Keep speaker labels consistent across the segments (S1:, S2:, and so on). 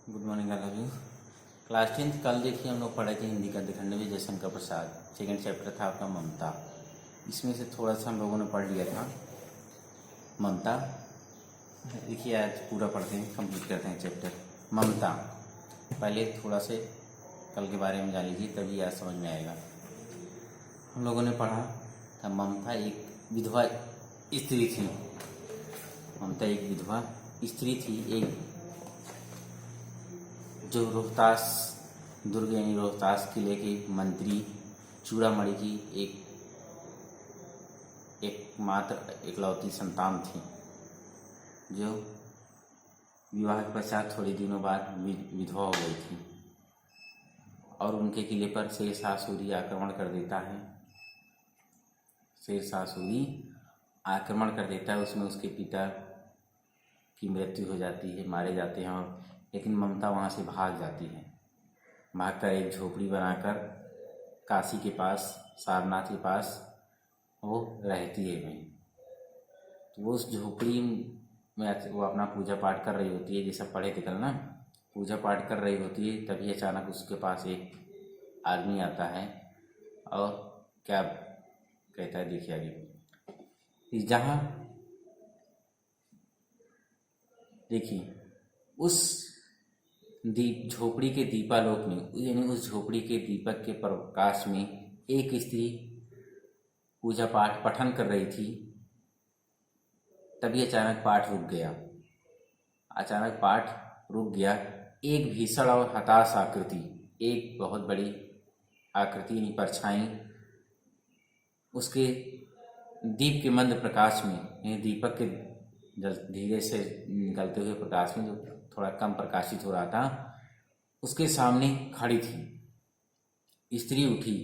S1: Good morning all of you. Class 10 कल देखिए हम लोग पढ़े थे हिंदी का खंडवी जयशंकर प्रसाद। सेकेंड चैप्टर था आपका ममता। इसमें से थोड़ा सा हम लोगों ने पढ़ लिया था ममता। देखिए आज पूरा पढ़ते हैं, कंप्लीट करते हैं चैप्टर ममता। पहले थोड़ा से कल के बारे में जान लीजिए, तभी आज समझ में आएगा। हम लोगों ने पढ़ा था ममता एक विधवा स्त्री थी। ममता एक विधवा स्त्री थी, एक जो रोहतास दुर्ग यानी रोहतास किले के मंत्री चूड़ामणि की एकमात्र इकलौती संतान थी, जो विवाह के पश्चात थोड़े दिनों बाद विधवा हो गई थी और उनके किले पर शेरशाह सूरी आक्रमण कर देता है। शेरशाह सूरी आक्रमण कर देता है, उसमें उसके पिता की मृत्यु हो जाती है, मारे जाते हैं। और लेकिन ममता वहाँ से भाग जाती है। भागकर एक झोपड़ी बनाकर काशी के पास, सारनाथ के पास वो रहती है वहीं। तो वो उस झोपड़ी में वो अपना पूजा पाठ कर रही होती है, जैसा पढ़े थे कल ना, पूजा पाठ कर रही होती है। तभी अचानक उसके पास एक आदमी आता है और क्या कहता है देखिए आगे। जहाँ देखिए उस झोपड़ी के दीपालोक में, यानी उस झोपड़ी के दीपक के प्रकाश में एक स्त्री पूजा पाठ पठन कर रही थी। तभी अचानक पाठ रुक गया। एक भीषण और हताश आकृति, एक बहुत बड़ी आकृति यानी परछाई उसके दीप के मंद प्रकाश में, यानी दीपक के धीरे से निकलते हुए प्रकाश में, जो थोड़ा कम प्रकाशित हो रहा था, उसके सामने खड़ी थी। स्त्री उठी,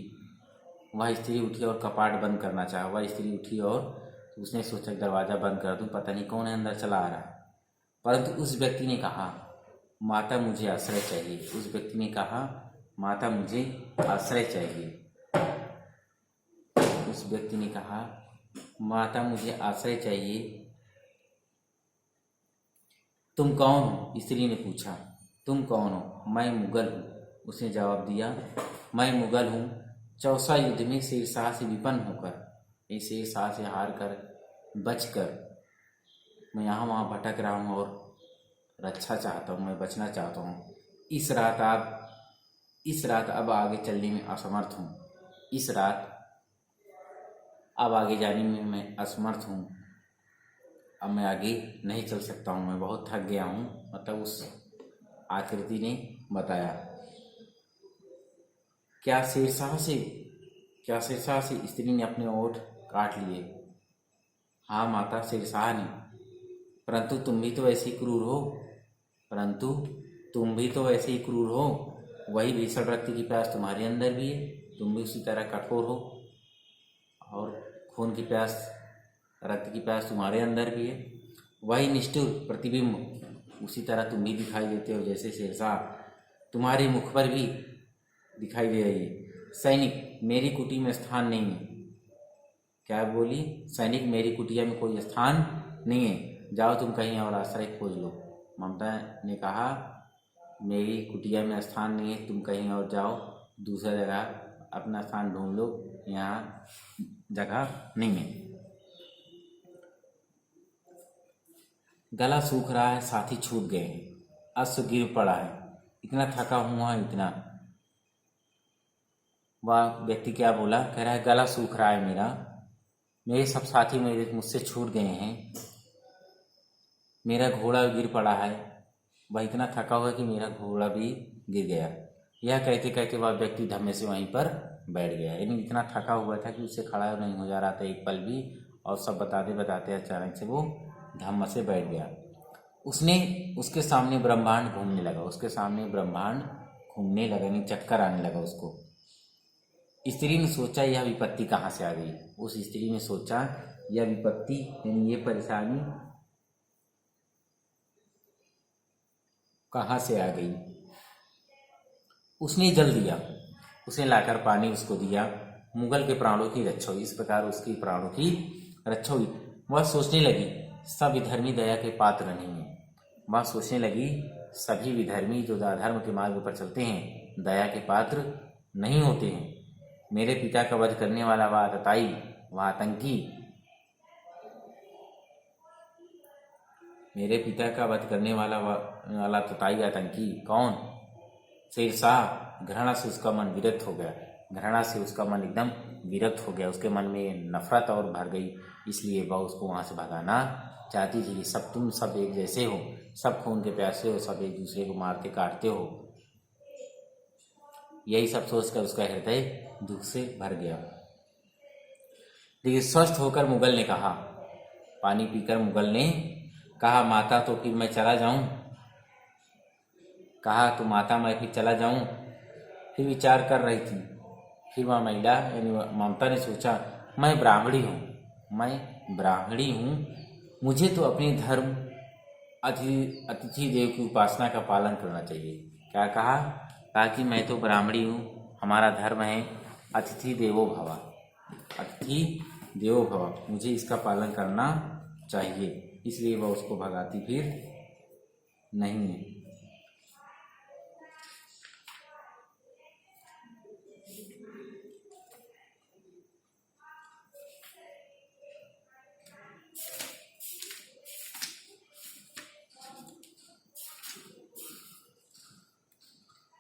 S1: वह स्त्री उठी और कपाट बंद करना चाहा। वह स्त्री उठी और उसने सोचा दरवाज़ा बंद कर दूं, पता नहीं कौन है अंदर चला आ रहा है। परंतु उस व्यक्ति ने कहा, माता मुझे आश्रय चाहिए। उस व्यक्ति ने कहा, माता मुझे आश्रय चाहिए। उस व्यक्ति ने कहा, माता मुझे आश्रय चाहिए। तुम कौन हो? स्त्री ने पूछा। तुम कौन हो? मैं मुगल हूँ, उसने जवाब दिया। मैं मुगल हूँ, चौसा युद्ध में शेरशाह से विपन्न होकर, इस शेरशाह से हार कर बचकर मैं यहाँ वहाँ भटक रहा हूँ और रक्षा चाहता हूँ, मैं बचना चाहता हूँ। इस रात अब आगे चलने में असमर्थ हूँ। इस रात अब आगे जाने में मैं असमर्थ हूँ। अब मैं आगे नहीं चल सकता हूँ, मैं बहुत थक गया हूँ। मतलब उस आकृति ने बताया। क्या शेरशाह से स्त्री ने अपने ओठ काट लिए। हाँ माता, शेरशाह ने। परंतु तुम भी तो वैसे ही क्रूर हो। वही भीषण रक्त की प्यास तुम्हारे अंदर भी है, तुम भी उसी तरह कठोर हो और खून की प्यास, रक्त की प्यास तुम्हारे अंदर भी है। वही निष्ठुर प्रतिबिंब उसी तरह तुम भी दिखाई देते हो, जैसे शेरशाह तुम्हारे मुख पर भी दिखाई दे रही है। सैनिक, मेरी कुटी में स्थान नहीं है। क्या बोली? सैनिक, मेरी कुटिया में कोई स्थान नहीं है, जाओ तुम कहीं और आश्रय खोज लो। ममता ने कहा, मेरी कुटिया में स्थान नहीं है, तुम कहीं और जाओ, दूसरा जगह अपना स्थान ढूंढ लो, यहाँ जगह नहीं है। गला सूख रहा है, साथी छूट गए हैं, अश्व गिर पड़ा है, इतना थका हुआ इतना। वह व्यक्ति क्या बोला? कह रहा है गला सूख रहा है मेरे सब साथी मुझसे छूट गए हैं, मेरा घोड़ा गिर पड़ा है। वह इतना थका हुआ कि मेरा घोड़ा भी गिर गया। यह कहते कहते वह व्यक्ति धम्मे से वहीं पर बैठ गया। यानी इतना थका हुआ था कि उससे खड़ा नहीं हो जा रहा था एक पल भी, और सब बताते बताते अचानक से वो धम्म से बैठ गया। उसके सामने ब्रह्मांड घूमने लगा, यानी चक्कर आने लगा उसको। स्त्री ने सोचा यह विपत्ति कहाँ से आ गई। उस स्त्री ने सोचा यह विपत्ति, यानी ये परेशानी कहाँ से आ गई। उसने जल दिया, उसने लाकर पानी उसको दिया। मुगल के प्राणों की रक्षा हुई। इस प्रकार उसकी प्राणों की रक्षा हुई। वह सोचने लगी सब धर्मी दया के पात्र नहीं है। वह सोचने लगी सभी विधर्मी जो अधर्म के मार्ग पर चलते हैं दया के पात्र नहीं होते हैं। मेरे पिता का वध करने वाला वह आतताई, वह आतंकी, मेरे पिता का वध करने वाला आतताई आतंकी कौन? शेरशाह। घृणा से उसका मन विरक्त हो गया, घृणा से उसका मन एकदम विरक्त हो गया, उसके मन में नफरत और भर गई। इसलिए वह उसको वहाँ से भगाना चाहती थी कि तुम सब एक जैसे हो, सब खून के प्यासे हो, सब एक दूसरे को मारते काटते हो। यही सब सोचकर उसका हृदय दुख से भर गया। लेकिन स्वस्थ होकर मुगल ने कहा, पानी पीकर मुगल ने कहा, माता तो फिर मैं चला जाऊं? कहा तो माता मैं फिर चला जाऊं? फिर विचार कर रही थी। फिर वह महिला यानी ममता ने सोचा, मैं ब्राह्मणी हूँ, मुझे तो अपने धर्म अतिथि देव की उपासना का पालन करना चाहिए। क्या कहा? कि मैं तो ब्राह्मणी हूँ, हमारा धर्म है अतिथि देवो भव, अतिथि देवो भव, मुझे इसका पालन करना चाहिए। इसलिए वह उसको भगाती फिर नहीं है।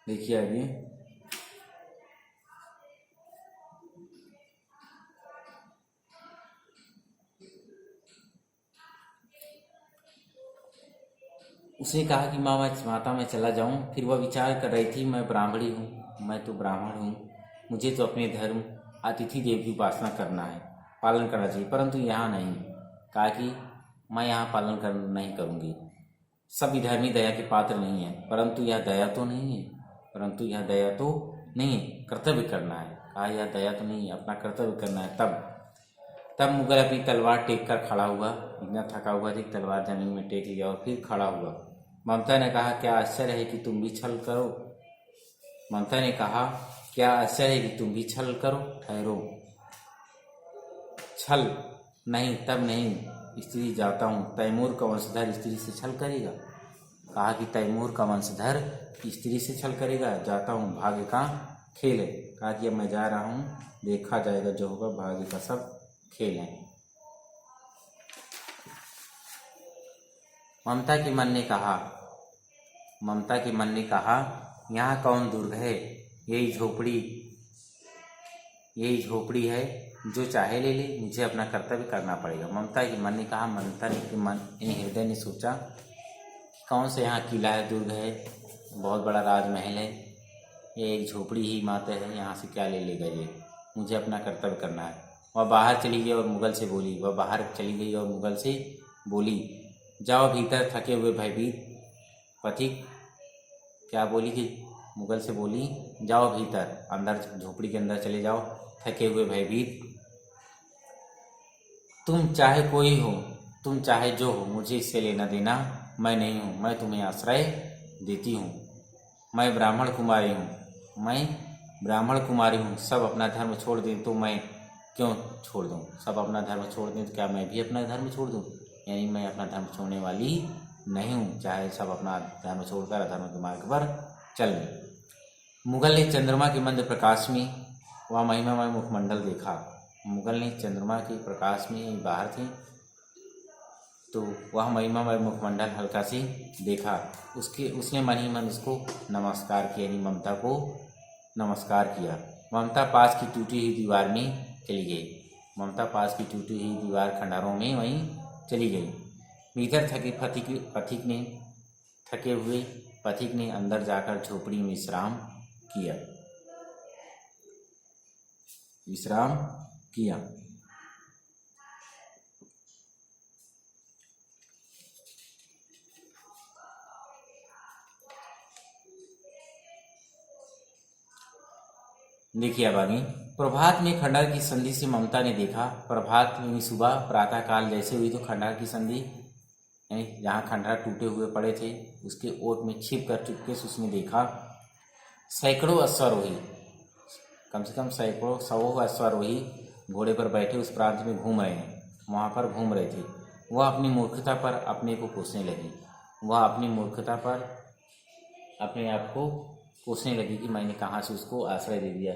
S1: देखिए आगे, उसने कहा कि माता मैं चला जाऊं। फिर वह विचार कर रही थी, मैं ब्राह्मणी हूँ, मैं तो ब्राह्मण हूँ, मुझे तो अपने धर्म अतिथि देव की उपासना करना है, पालन करना चाहिए, परंतु यहाँ नहीं। कहा कि मैं यहाँ पालन नहीं करूँगी। सब विधर्मी दया के पात्र नहीं है, परंतु यह दया तो नहीं है, कर्तव्य करना है। कहा यह दया तो नहीं है, अपना कर्तव्य करना है। तब मुगल अपनी तलवार टेक कर खड़ा हुआ, इतना थका हुआ था, तलवार जमीन में टेक लिया और फिर खड़ा हुआ। ममता ने कहा, क्या आश्चर्य है कि तुम भी छल करो? ममता ने कहा, क्या आश्चर्य है कि तुम भी छल करो? ठहरो, छल नहीं, तब नहीं, स्त्री जाता हूँ, तैमूर का वंशधर स्त्री से छल करेगा? कहा कि तैमूर का वंशधर स्त्री से छल करेगा? जाता हूँ, भाग्य का खेल है। कहा कि अब मैं जा रहा हूँ, देखा जाएगा जो होगा, भाग्य का सब खेल है। ममता के मन ने कहा, यहाँ कौन दुर्ग है? यही झोपड़ी है, जो चाहे ले ले, मुझे अपना कर्तव्य करना पड़ेगा। ममता के मन ने कहा, हृदय ने सोचा, कौन सा यहाँ किला है, दुर्ग है, बहुत बड़ा राजमहल है, ये एक झोपड़ी ही मात्र है, यहाँ से क्या ले लेगा ये, मुझे अपना कर्तव्य करना है। वह बाहर चली गई और मुगल से बोली, जाओ भीतर, थके हुए भयभीत पथिक। क्या बोली कि मुगल से बोली, जाओ भीतर, अंदर झोपड़ी के अंदर चले जाओ, थके हुए भयभीत, तुम चाहे कोई हो, तुम चाहे जो हो, मुझे इससे लेना देना मैं नहीं हूँ, मैं तुम्हें आश्रय देती हूँ, मैं ब्राह्मण कुमारी हूँ, सब अपना धर्म छोड़ दें तो मैं क्यों छोड़ दूँ? सब अपना धर्म छोड़ दें तो क्या मैं भी अपना धर्म छोड़ दूँ? यानी मैं अपना धर्म छोड़ने वाली नहीं हूँ, चाहे सब अपना धर्म छोड़कर अधर्म के मार्ग पर चल दें। मुगल ने चंद्रमा के मंद प्रकाश में वह महिमामय मुखमंडल देखा। मुगल ने चंद्रमा के प्रकाश में बाहर थे तो वह महिमामय मुखमंडल हल्का से देखा। उसने मन ही मन उसको नमस्कार किया, यानी ममता को नमस्कार किया। ममता पास की टूटी हुई दीवार में चली गई। खंडारों में वहीं चली गई। भीतर थके हुए पथिक ने अंदर जाकर झोपड़ी में विश्राम किया। देखिए अब आगे, प्रभात में खंडहर की संधि से ममता ने देखा। प्रभात में सुबह प्रातः काल जैसे हुई तो खंडहर की संधि, यानी जहाँ खंडहर टूटे हुए पड़े थे उसके ओट में छिप कर चुपके से उसने देखा सैकड़ों अश्वारोही, कम से कम सौ अश्वारोही घोड़े पर बैठे उस प्रांत में घूम रहे थे। वह अपनी मूर्खता पर अपने को कोसने लगी। अपने आप को कोसने लगी कि मैंने कहाँ से उसको आश्रय दे दिया।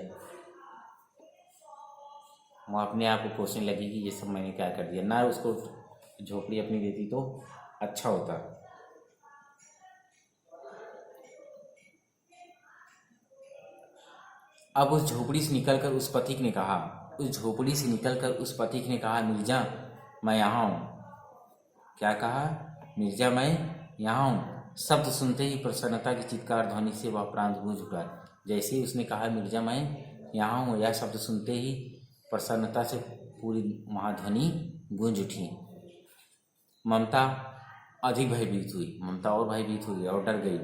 S1: वो अपने आप को कोसने लगी कि ये सब मैंने क्या कर दिया, ना उसको झोपड़ी अपनी देती तो अच्छा होता। अब उस झोपड़ी से निकलकर उस पथिक ने कहा, मिर्जा मैं यहाँ हूँ। क्या कहा? मिर्जा मैं यहाँ हूँ। शब्द सुनते ही प्रसन्नता की चित्कार ध्वनि से वह प्रांत गूंज उठा। जैसे ही उसने कहा मिर्जा मैं यहाँ हूँ, यह शब्द सुनते ही प्रसन्नता से पूरी महाध्वनि गूंज उठी। ममता अधिक भयभीत हुई, ममता और भयभीत हुई और डर गई।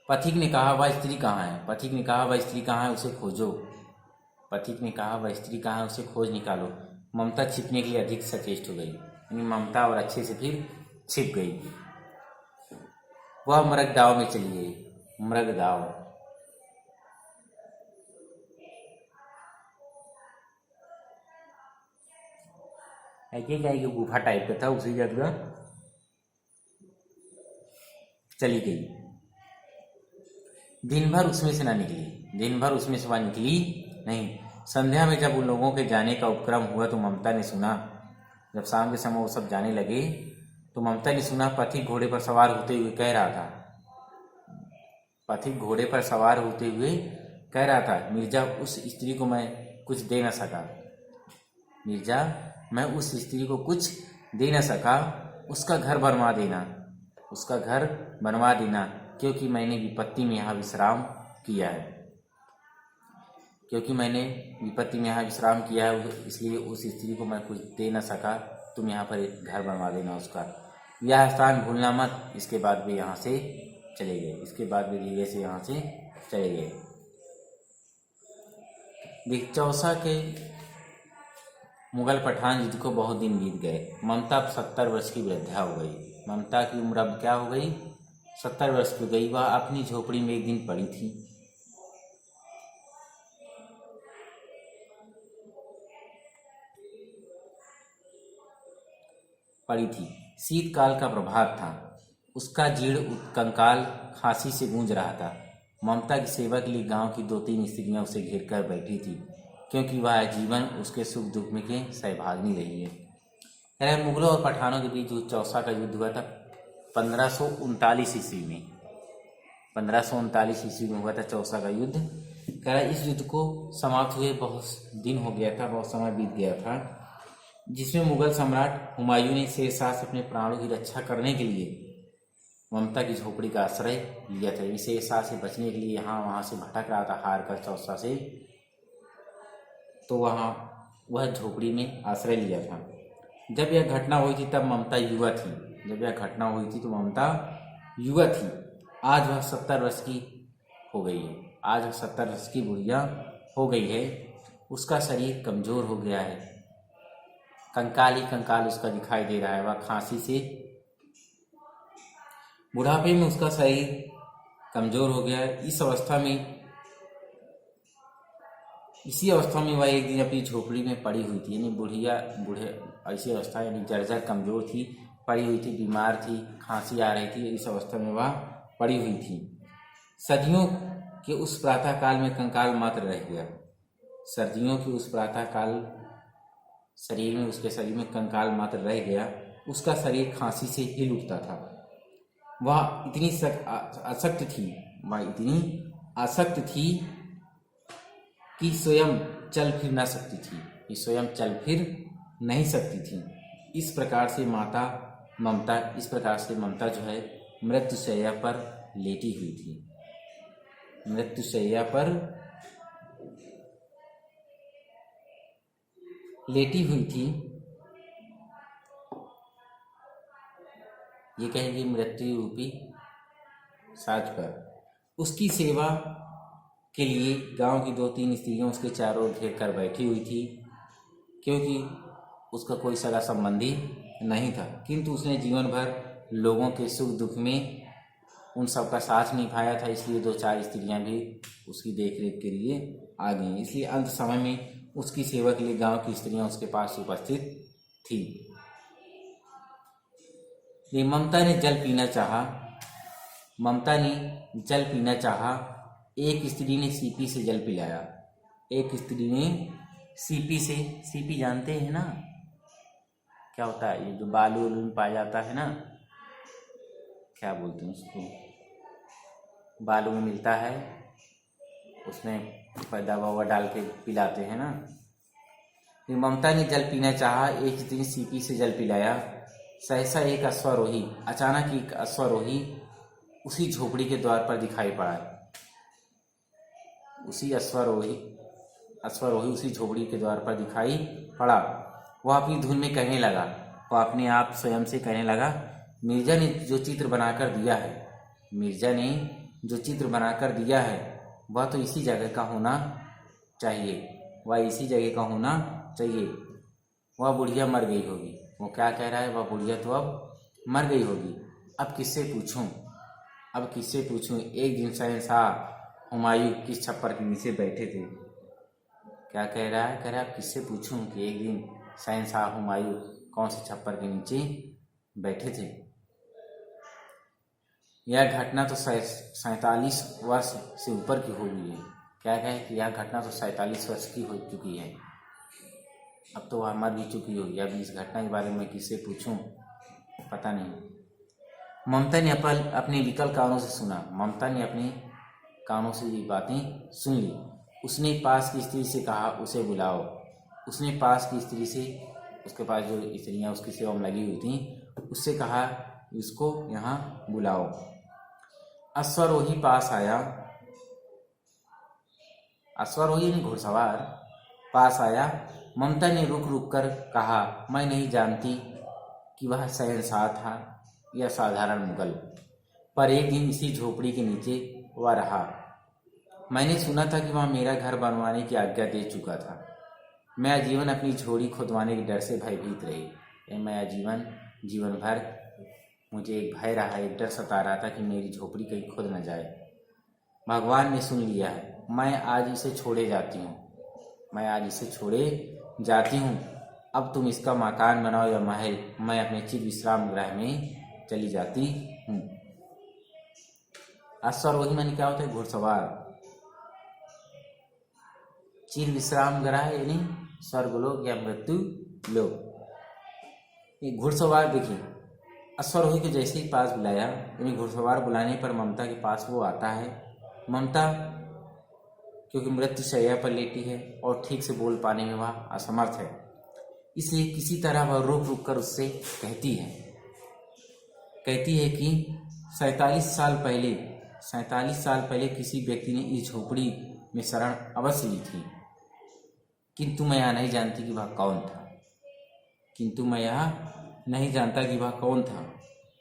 S1: पथिक ने कहा वह स्त्री कहाँ है? उसे खोजो। उसे खोज निकालो। ममता छिपने के लिए अधिक सचेष्ट हो गई, यानी ममता और अच्छे से फिर छिप गई। वह मृगदाव में चली गई। मृगदाव क्या गुफा टाइप का था, उसी जगह चली गई। दिन भर उसमें से वह निकली नहीं। संध्या में जब उन लोगों के जाने का उपक्रम हुआ तो ममता ने सुना, जब शाम के समय वो सब जाने लगे तो ममता ने सुना पथिक घोड़े पर सवार होते हुए कह रहा था, मिर्जा उस स्त्री को मैं कुछ दे न सका। उसका घर बनवा देना, क्योंकि मैंने विपत्ति में यहाँ विश्राम किया है। इसलिए उस स्त्री को मैं कुछ दे न सका। तुम यहाँ पर एक घर बनवा देना उसका। यह स्थान भूलना मत। इसके बाद वे यहाँ से चले गए। चौसा के मुगल पठान युद्ध को बहुत दिन बीत गए। ममता अब 70 वर्ष की वृद्धा हो गई। ममता की उम्र अब क्या हो गई? 70 वर्ष की गई। वह अपनी झोपड़ी में एक दिन पड़ी थी। शीतकाल का प्रभात था। उसका जीर्ण कंकाल खांसी से गूंज रहा था। ममता की सेवा के लिए गांव की 2-3 स्त्रियां उसे घेर कर बैठी थी, क्योंकि वह जीवन उसके सुख दुख में के सहभागिनी रही है। मुगलों और पठानों के बीच जो चौसा का युद्ध हुआ था 1539 ईस्वी में। 1539 ईस्वी में हुआ था चौसा का युद्ध। कह रहा इस युद्ध को समाप्त हुए बहुत दिन हो गया था, बहुत समय बीत गया था, जिसमें मुगल सम्राट हुमायूं ने शेरशाह से अपने प्राणों की रक्षा करने के लिए ममता की झोपड़ी का आश्रय लिया था। शेरशाह से बचने के लिए यहाँ वहाँ से भटक रहा था, हार कर चौसा से, तो वहाँ वह झोपड़ी में आश्रय लिया था। जब यह घटना हुई थी तब ममता युवा थी। आज वह 70 वर्ष की हो गई है। आज वह 70 वर्ष की बुढ़िया हो गई है। उसका शरीर कमजोर हो गया है। कंकाल ही कंकाल उसका दिखाई दे रहा है। वह खांसी से बुढ़ापे में उसका शरीर कमजोर हो गया है। इसी अवस्था में वह एक दिन अपनी झोपड़ी में पड़ी हुई थी, यानी ऐसी अवस्था, यानी जर्जर कमजोर थी, पड़ी हुई थी, बीमार थी, खांसी आ रही थी। इस अवस्था में वह पड़ी हुई थी। सर्दियों के उस प्रातः काल में कंकाल मात्र रह गया। उसके शरीर में कंकाल मात्र रह गया। उसका शरीर खांसी से हिल उठता था। वह इतनी आसक्त थी कि स्वयं चल फिर नहीं सकती थी। इस प्रकार से ममता जो है मृत्युशैया पर लेटी हुई थी। ये कहेंगे मृत्यु रूपी साज पर। उसकी सेवा के लिए गांव की 2-3 स्त्रियां उसके चारों ओर घेर कर बैठी हुई थी, क्योंकि उसका कोई सगा संबंधी नहीं था, किंतु उसने जीवन भर लोगों के सुख दुख में उन सब का साथ निभाया था, इसलिए 2-4 स्त्रियां भी उसकी देखरेख के लिए आ गई। इसलिए अंत समय में उसकी सेवा के लिए गांव की स्त्रियां उसके पास उपस्थित थी। ये ममता ने जल पीना चाहा। ममता ने जल पीना चाहा। एक स्त्री ने सीपी से जल पिलाया। एक स्त्री ने सीपी से, सीपी जानते हैं ना क्या होता है, ये जो बालू वालू में पाया जाता है ना, क्या बोलते हैं उसको, बालू में मिलता है, उसमें दवा ववा डाल के पिलाते हैं ना। फिर ममता ने जल पीना चाहा। एक स्त्री सीपी से जल पिलाया। सहसा एक अश्वारोही, अचानक एक अश्वारोही उसी झोपड़ी के द्वार पर दिखाई पड़ा। उसी अश्वारोही उसी झोपड़ी के द्वार पर दिखाई पड़ा। वह अपनी धुन में कहने लगा, वह अपने आप स्वयं से कहने लगा, मिर्जा ने जो चित्र बनाकर दिया है, मिर्जा ने जो चित्र बनाकर दिया है वह तो इसी जगह का होना चाहिए, वह इसी जगह का होना चाहिए। वह बुढ़िया मर गई होगी। वो क्या कह रहा है, वह बुढ़िया तो अब मर गई होगी। अब किससे पूछूं। एक दिन शहंशाह हुमायूं किस छप्पर के नीचे बैठे थे। क्या कह रहा है, कह रहा है अब किससे पूछूं कि एक दिन शहंशाह हुमायूं कौन से छप्पर के नीचे बैठे थे। यह घटना तो 47 वर्ष से ऊपर की हो गई है। क्या कहे कि यह घटना तो 47 वर्ष की हो चुकी है। अब तो वह मर भी चुकी होगी। अब इस घटना के बारे में किससे पूछूं, पता नहीं। ममता ने अपने विकल कानों से सुना। ममता ने अपने कानों से ये बातें सुन ली। उसने पास की स्त्री से कहा, उसे बुलाओ। उसने पास की स्त्री से, उसके पास जो स्त्रियां उसकी सेवा में लगी हुई थी, उससे कहा, इसको यहाँ बुलाओ। अश्वारोही पास आया। अश्वारोही ने घुड़सवार पास आया। ममता ने रुक रुक कर कहा, मैं नहीं जानती कि वह शहंशाह था या साधारण मुगल, पर एक दिन इसी झोपड़ी के नीचे वह रहा। मैंने सुना था कि वह मेरा घर बनवाने की आज्ञा दे चुका था। मैं आजीवन अपनी झोड़ी खुदवाने के डर से भयभीत रही। मैं आजीवन, जीवन भर मुझे एक भय रहा, एक डर सता रहा था कि मेरी झोपड़ी कहीं खुद न जाए। भगवान ने सुन लिया है। मैं आज इसे छोड़े जाती हूँ। अब तुम इसका मकान बनाओ या महल, मैं अपने चिर विश्राम गृह में चली जाती हूँ। अश्वारोही माने क्या होता है, घुड़सवार। चिर विश्राम गृह यानी स्वर्गलोक या मृत्यु लोक। ये घुड़सवार देखिए, अश्वारोही को जैसे ही पास बुलाया, यानी घुड़सवार बुलाने पर ममता के पास वो आता है। ममता क्योंकि मृत्यु शैया पर लेटी है और ठीक से बोल पाने में वह असमर्थ है, इसलिए किसी तरह वह रुक रुक कर उससे कहती है कि 47 साल पहले किसी व्यक्ति ने इस झोपड़ी में शरण अवश्य ली थी, किंतु मैं यह नहीं जानती कि वह कौन था।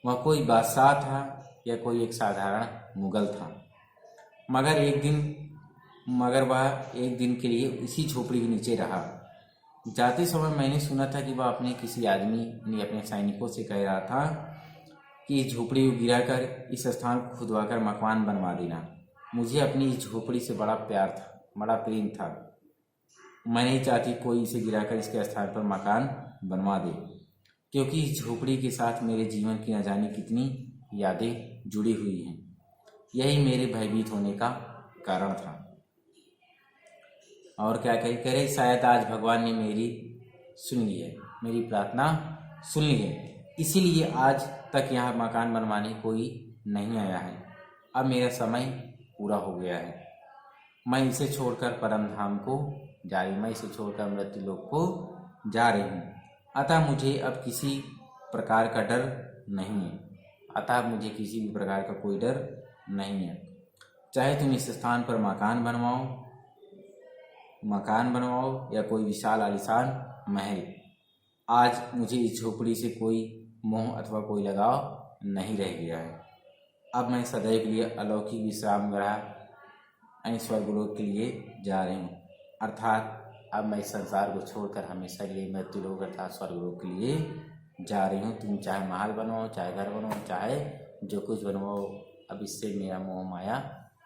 S1: वह कोई बादशाह था या कोई एक साधारण मुगल था। मगर वह एक दिन के लिए इसी झोपड़ी के नीचे रहा। जाते समय मैंने सुना था कि वह अपने किसी आदमी यानी अपने सैनिकों से कह रहा था कि इस झोपड़ी को गिराकर इस स्थान को खुदवाकर मकान बनवा देना। मुझे अपनी इस झोपड़ी से बड़ा प्रेम था। मैं नहीं चाहती कोई इसे गिराकर इसके स्थान पर मकान बनवा दे, क्योंकि इस झोपड़ी के साथ मेरे जीवन की न जाने कितनी यादें जुड़ी हुई हैं। यही मेरे भयभीत होने का कारण था। और क्या कह रहे, शायद आज भगवान ने मेरी प्रार्थना सुन ली है, इसीलिए आज तक यहाँ मकान बनवाने कोई नहीं आया है। अब मेरा समय पूरा हो गया है। मैं इसे छोड़कर मृत्यु लोक को जा रही हूँ। अतः मुझे अब किसी प्रकार का डर नहीं है। चाहे तुम इस स्थान पर मकान बनवाओ या कोई विशाल आलीशान महल, आज मुझे इस झोपड़ी से कोई मोह अथवा कोई लगाव नहीं रह गया है। अब मैं सदैव के लिए अलौकिक विश्राम गृह यानी स्वर्गलोक के लिए जा रही हूँ। अर्थात अब मैं संसार को छोड़कर हमेशा के लिए मृत्यु लोक अर्थात स्वर्गलोक के लिए जा रही हूँ। तुम चाहे महल बनवाओ, चाहे घर बनवाओ, चाहे जो कुछ बनवाओ, अब इससे मेरा मोह माया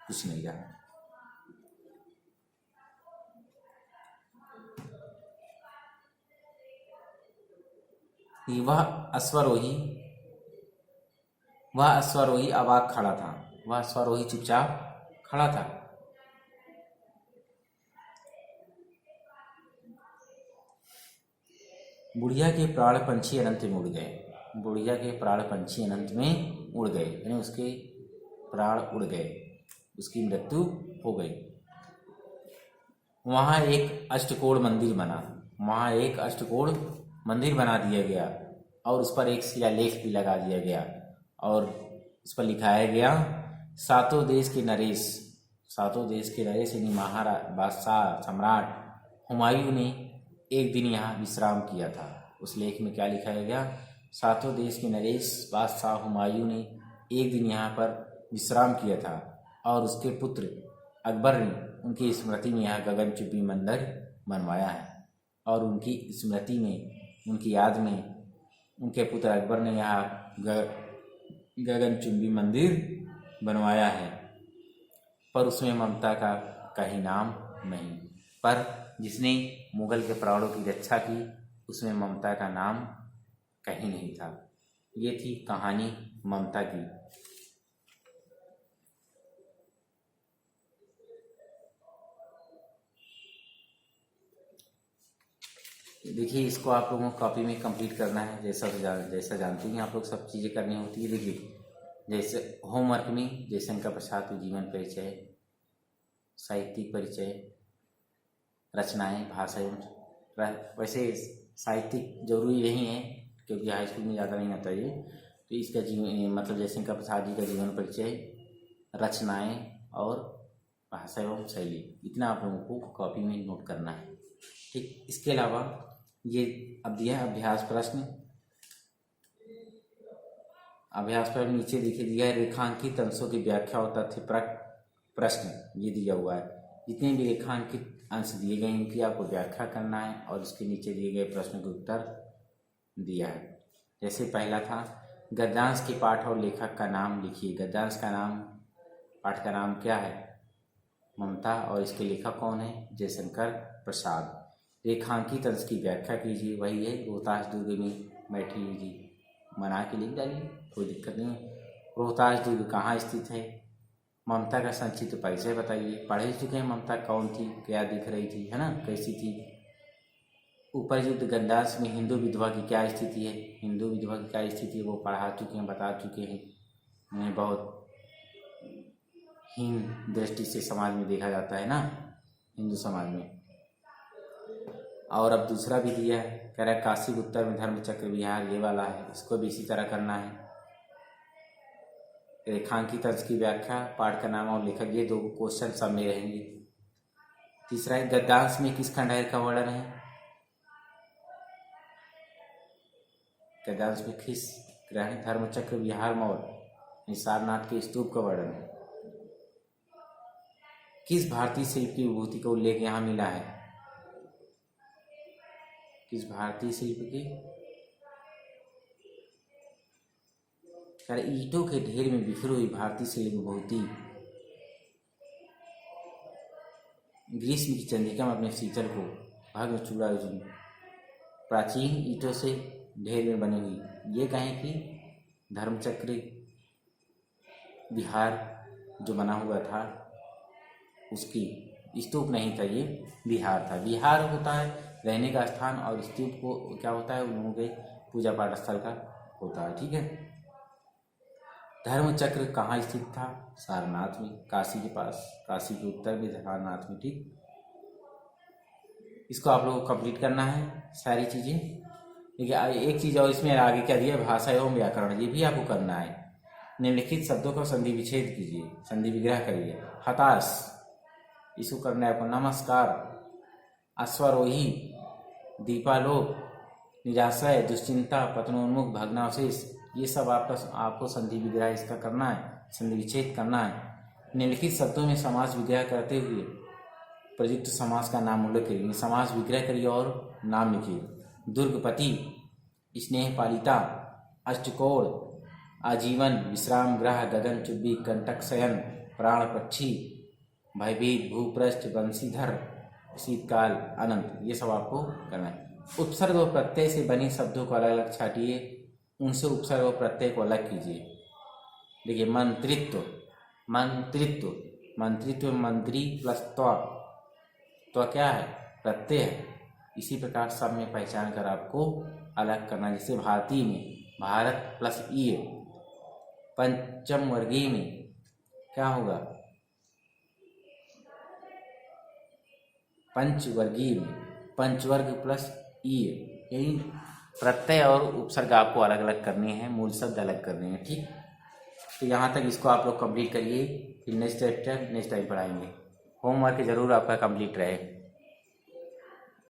S1: कुछ नहीं रहा। वह अश्वारोही अवाक खड़ा था। वह अश्वारोही चुपचाप खड़ा था। बुढ़िया के प्राण पंछी अनंत में उड़ गए। बुढ़िया के प्राण पंछी अनंत में उड़ गए, यानी उसके प्राण उड़ गए, उसकी मृत्यु हो गई। वहाँ एक अष्टकोण मंदिर बना। वहाँ एक अष्टकोण मंदिर बना दिया गया और उस पर एक शिलालेख भी लगा दिया गया और उस पर लिखाया गया, सातों देश के नरेश यानी महाराज बादशाह सम्राट हुमायूं ने एक दिन यहाँ विश्राम किया था। उस लेख में क्या लिखाया गया, सातों देश के नरेश बादशाह हुमायूं ने एक दिन यहाँ पर विश्राम किया था और उसके पुत्र अकबर ने उनकी स्मृति में यहाँ गगनचुंबी मंदिर बनवाया है। और उनकी स्मृति में, उनकी याद में उनके पुत्र अकबर ने यहाँ गगनचुंबी मंदिर बनवाया है, पर उसमें ममता का कहीं नाम नहीं। पर जिसने मुगल के प्राणों की रक्षा की, उसमें ममता का नाम कहीं नहीं था। ये थी कहानी ममता की। देखिए, इसको आप लोगों को कॉपी में कंप्लीट करना है। जैसा जानते हैं आप लोग, सब चीज़ें करनी होती है। देखिए, जैसे होमवर्क में जयशंकर प्रसाद के जीवन परिचय, साहित्यिक परिचय, रचनाएं, भाषा एवं वैसे साहित्यिक जरूरी नहीं है क्योंकि हाई स्कूल में ज़्यादा नहीं आता ये। तो इसका जीवन मतलब जयशंकर प्रसाद जी का जीवन परिचय, रचनाएं और भाषा एवं शैली, इतना आप लोगों को कॉपी में नोट करना है। ठीक, इसके अलावा ये अब दिया है अभ्यास प्रश्न। अभ्यास प्रश्न नीचे लिखे दिया है, रेखांकित अंशों की व्याख्या और तथ्यपरक प्रश्न ये दिया हुआ है। जितने भी रेखांकित अंश दिए गए इनकी आपको व्याख्या करना है और इसके नीचे दिए गए प्रश्न के उत्तर दिया है। जैसे पहला था, गद्यांश के पाठ और लेखक का नाम लिखिए। गद्यांश का नाम, पाठ का नाम क्या है? ममता। और इसके लेखक कौन है? जयशंकर प्रसाद। रेखांकित अंश की व्याख्या कीजिए, वही है रोहतास दुर्ग में बैठी हुई जी, बना के लिख डालिए, कोई दिक्कत नहीं है। रोहतास दुर्ग कहाँ स्थित है? ममता का संक्षिप्त परिचय बताइए। पढ़ चुके हैं ममता कौन थी, क्या दिख रही थी, है ना, कैसी थी। उपरयुक्त गद्यांश में हिंदू विधवा की क्या स्थिति है? हिंदू विधवा की क्या स्थिति है वो पढ़ा चुके हैं, बता चुके हैं। उन्हें बहुत हीन दृष्टि से समाज में देखा जाता है ना, हिंदू समाज में। और अब दूसरा भी दिया है, कह रहा है काशी उत्तर में धर्मचक्र विहार, ये वाला है, इसको भी इसी तरह करना है। रेखांकित अंश की व्याख्या, पाठ का नाम और लेखक, ये दो क्वेश्चन सब में रहेंगे। तीसरा है, गद्यांश में किस खंडहर का वर्णन है? गद्यांश में किस ग्रह धर्मचक्र विहार मौल सारनाथ के स्तूप का वर्णन है। किस भारतीय शिल्प की विभूति का उल्लेख यहाँ मिला है? किस भारतीय शिल्प की? ईंटों के ढेर में बिखरी हुई भारतीय शिल्प विभूति ग्रीष्म की चंद्रिका में अपने शीतल को भाग में चूड़ा प्राचीन ईंटों से ढेर में बनी हुई। ये कहें कि धर्मचक्र विहार जो बना हुआ था उसकी स्तूप नहीं था, ये विहार था। विहार होता है रहने का स्थान और स्तूप को क्या होता है, उन लोगों के पूजा पाठ स्थल का होता है। ठीक है। धर्मचक्र कहाँ स्थित था? सारनाथ में, काशी के पास, काशी के उत्तर में सारनाथ में। ठीक, इसको आप लोगों को कंप्लीट करना है सारी चीज़ें। देखिए एक चीज़ और इसमें आगे क्या दिया, भाषा एवं व्याकरण, ये भी आपको करना है। निम्नलिखित शब्दों का संधि विच्छेद कीजिए, संधि विग्रह करिए। हताश, इसको करना है आपको। नमस्कार, अश्वारोही, दीपालोक, निराशय, दुश्चिंता, पतनोन्मुख, भग्नावशेष, ये सब आपको संधि विग्रह इसका करना है, संधि विच्छेद करना है। निम्नलिखित शब्दों में समास विग्रह करते हुए प्रयुक्त समास का नाम उल्लेख करिए। समास विग्रह करिए और नाम लिखिए। दुर्गपति, स्नेह पालिता, अष्टकोण, आजीवन, विश्राम गृह, गगन चुब्बी, कंटक शयन, प्राण पक्षी, भयभीत, भूपृष्ठ, बंशीधर, शीतकाल, अनंत, ये सब आपको करना है। उपसर्ग व प्रत्यय से बने शब्दों को अलग अलग छाटिए, उनसे उपसर्ग व प्रत्यय को अलग कीजिए। देखिए मंत्रित्व, मंत्रित्व, मंत्रित्व मंत्री प्लस त्व क्या है? प्रत्यय है। इसी प्रकार सब में पहचान कर आपको अलग करना। जैसे भारतीय में भारत प्लस ईय, पंचम वर्गीय में क्या होगा? पंचवर्गीय में पंचवर्ग प्लस ईय। यही प्रत्यय और उपसर्ग आपको अलग अलग करने हैं, मूल शब्द अलग करने हैं। ठीक, तो यहाँ तक इसको आप लोग कंप्लीट करिए, फिर नेक्स्ट टाइम पढ़ाएंगे। होमवर्क जरूर आपका कंप्लीट रहे।